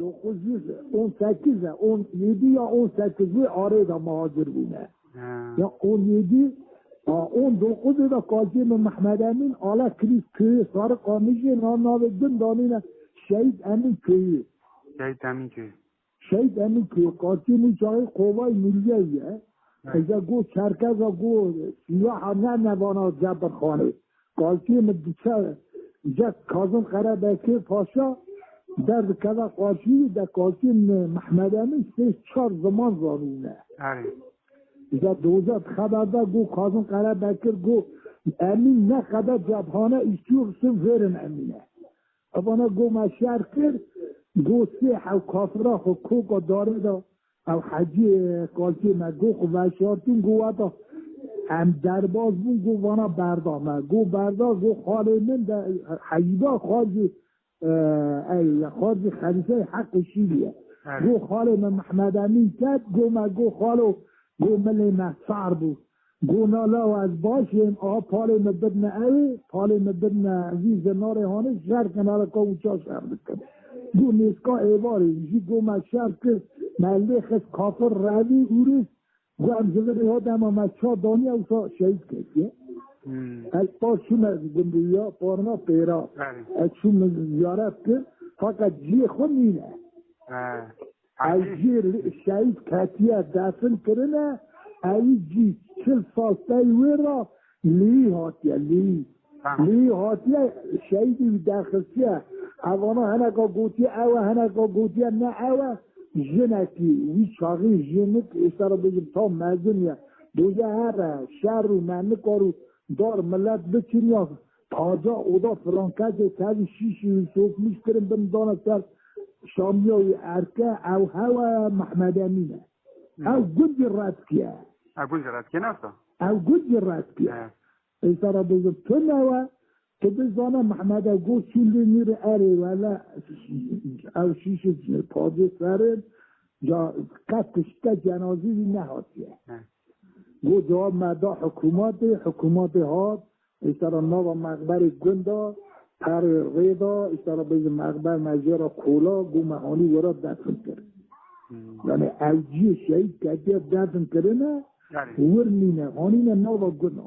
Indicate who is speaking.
Speaker 1: 1918 اون یدی یا اون 8 آره دا مهاجر بونه یا اون یدی اون 9 da Kazım Mehmed Emin ala kriz köyü sarı kamışı nanalı dün danıyla Şehit Emin köyü. Şehit Emin köyü Kazım'ın çayı kovay milliye. Eza go çerkeza go siyaha ne bana Ceberkhane. Kazım'ın dışarı Kazım Karabekir Paşa در کذا قاچی در قاچی محمد امین 3-4 zaman zanونه. İşte doğacak kadar gو Kazım Karabekir gو emin ne kadar cephane istiyorsun verin emine. Bana gو مشرکر gو سیح و کافره و کوک و داره دا او حجی قاچی گو وشارتون گو وطا هم درباز بون گو وانا بردامه گو بردار گو خاله من در حجیبا خارجی خارجی خلیفه حق شیریه گو خاله من محمد امین کد گو خالو گو ملی محصار بود گو نالا و از باشیم پاله مدبن اوی پاله مدبن عزیز ناره هانه شهر کنالا که اوچا شهر بکن گو نیسکا ایواری گو مشهر که ملی خس کافر روی اوریس گو امزده ها دم مچا دانی اوسا شهید کسیه از پاس شوم زندگیا پارنا پیرا از شوم زیارت که فقط جی خود نینه از جی شهید کتیه دفن کرنه از جی 40 سال تایوه را لی هاتیه شهیدی داخلسیه اوانا هنگا گوتیه اوه هنگا گوتیه نه اوه جنکی وی چاقی جنک اشترا بگیم تا مزنیه دوزه هر شهر رو منکارو دار ملت بچینیا تازه اودا فرانکازه تازه شیشی و سوکمیش کرن بندانه سر شامیای ارکه او هوا محمد امینه او گنج رد کیه او گنج رد کیه ایسارا بزرگ تو نوه که بزانه محمد گو چولی میر اره ولی او شیش تازه سرن جا قطشته جنازی نهاتیه گو جواب مدا حکومت هات اشترا ناو مقبر گندا تر ریدا اشترا بیز مقبر مجیرا کولا گو مهانی ورا دفن کرد یعنی اوجی شهید که دفن کرده نه ورنینه هانینه ناو گندا